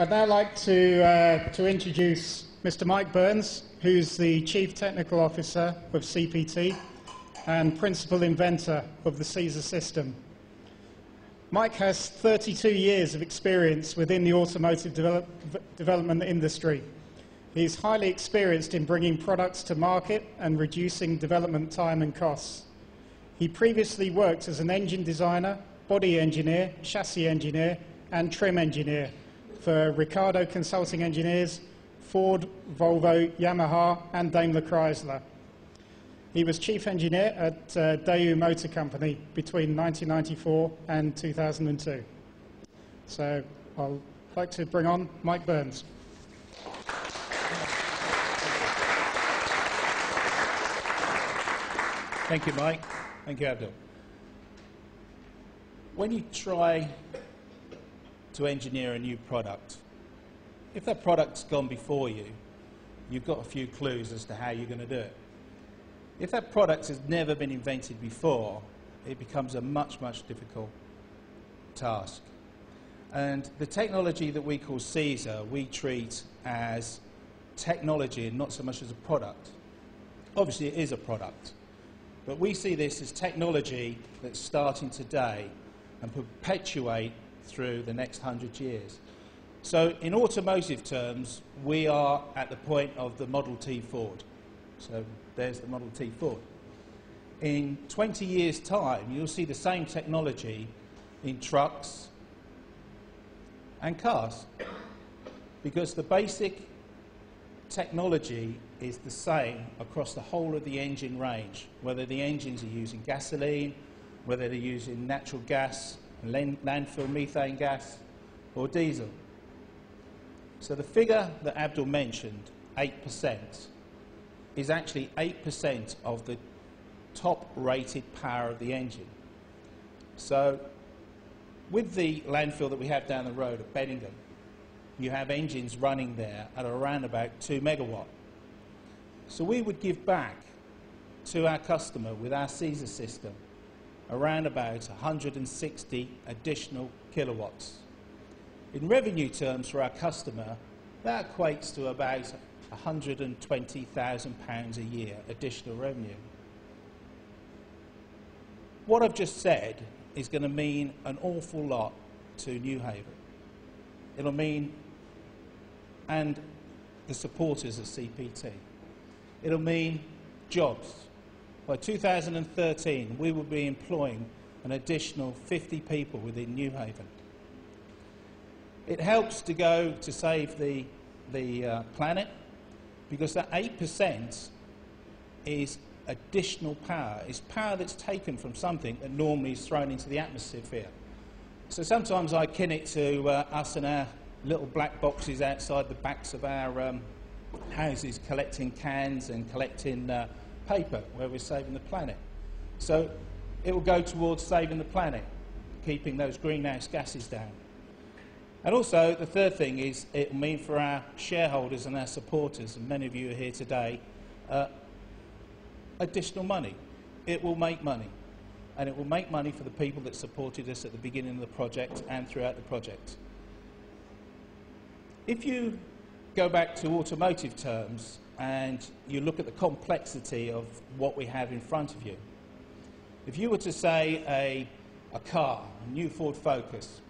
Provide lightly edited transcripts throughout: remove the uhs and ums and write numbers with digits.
I'd now like to introduce Mr. Mike Burns, who's the Chief Technical Officer of CPT and Principal Inventor of the CESAR system. Mike has 32 years of experience within the automotive development industry. He's highly experienced in bringing products to market and reducing development time and costs. He previously worked as an engine designer, body engineer, chassis engineer, and trim engineer for Ricardo Consulting Engineers, Ford, Volvo, Yamaha, and Daimler Chrysler. He was chief engineer at Daewoo Motor Company between 1994 and 2002. So I'd like to bring on Mike Burns. Thank you, Mike. Thank you, Abdul. When you try to engineer a new product, if that product's gone before you, you've got a few clues as to how you're going to do it. If that product has never been invented before, it becomes a much, much difficult task. And the technology that we call CESAR, we treat as technology and not so much as a product. Obviously, it is a product. But we see this as technology that's starting today and perpetuate through the next 100 years. So in automotive terms, we are at the point of the Model T Ford. So there's the Model T Ford. In 20 years' time, you'll see the same technology in trucks and cars, because the basic technology is the same across the whole of the engine range, whether the engines are using gasoline, whether they're using natural gas, landfill methane gas, or diesel. So the figure that Abdul mentioned, 8%, is actually 8% of the top-rated power of the engine. So with the landfill that we have down the road at Beddingham, you have engines running there at around about 2 megawatt. So we would give back to our customer with our CESAR system around about 160 additional kilowatts. In revenue terms for our customer, that equates to about £120,000 a year additional revenue. What I've just said is going to mean an awful lot to New Haven. It'll mean, and the supporters of CPT, it'll mean jobs. By 2013, we will be employing an additional 50 people within New Haven. It helps to go to save the planet, because that 8% is additional power. It's power that's taken from something that normally is thrown into the atmosphere. So sometimes I kin it to us and our little black boxes outside the backs of our houses collecting cans and collecting paper, where we're saving the planet. So it will go towards saving the planet, keeping those greenhouse gases down. And also, the third thing is it will mean for our shareholders and our supporters, and many of you are here today, additional money. It will make money. And it will make money for the people that supported us at the beginning of the project and throughout the project. If you go back to automotive terms and you look at the complexity of what we have in front of you, if you were to say a car, a new Ford Focus,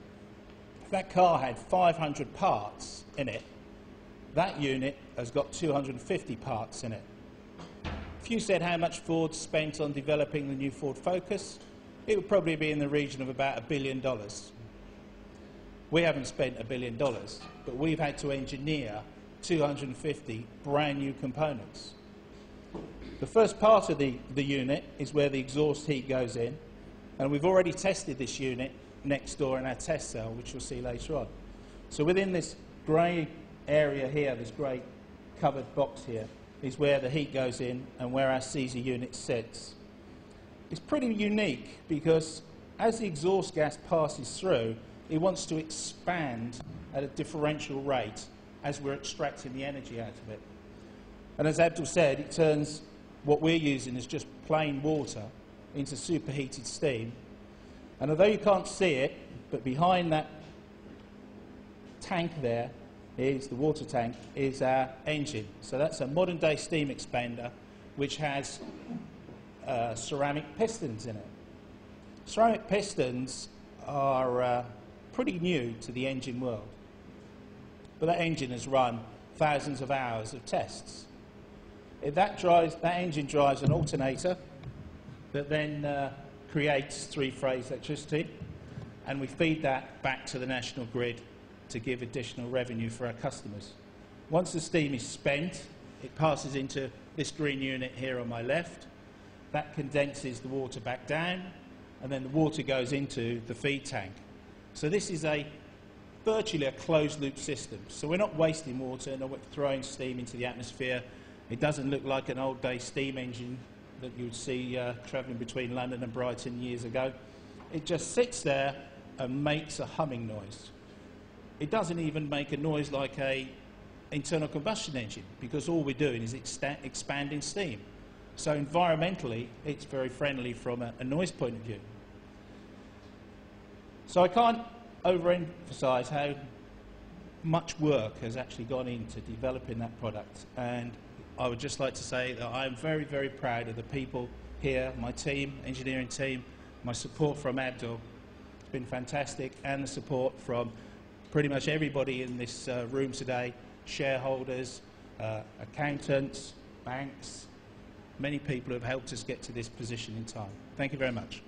if that car had 500 parts in it, that unit has got 250 parts in it. If you said how much Ford spent on developing the new Ford Focus, it would probably be in the region of about $1 billion. We haven't spent $1 billion, but we've had to engineer 250 brand new components. The first part of the unit is where the exhaust heat goes in, and we've already tested this unit next door in our test cell, which you'll see later on. So within this grey area here, this grey covered box here, is where the heat goes in and where our CESAR unit sits. It's pretty unique because as the exhaust gas passes through, it wants to expand at a differential rate as we're extracting the energy out of it. And as Abdul said, it turns what we're using as just plain water into superheated steam. And although you can't see it, but behind that tank there is the water tank, is our engine. So that's a modern day steam expander which has ceramic pistons in it. Ceramic pistons are pretty new to the engine world, but that engine has run thousands of hours of tests. That engine drives an alternator that then creates three-phase electricity, and we feed that back to the national grid to give additional revenue for our customers. Once the steam is spent, it passes into this green unit here on my left. That condenses the water back down, and then the water goes into the feed tank. So this is virtually a closed-loop system. So we're not wasting water, not throwing steam into the atmosphere. It doesn't look like an old-day steam engine that you would see travelling between London and Brighton years ago. It just sits there and makes a humming noise. It doesn't even make a noise like an internal combustion engine, because all we're doing is expanding steam. So environmentally, it's very friendly from a noise point of view. So I can't overemphasize how much work has actually gone into developing that product, and I would just like to say that I'm very, very proud of the people here, my team, engineering team, my support from Abdul. It's been fantastic, and the support from pretty much everybody in this room today, shareholders, accountants, banks, many people who have helped us get to this position in time. Thank you very much.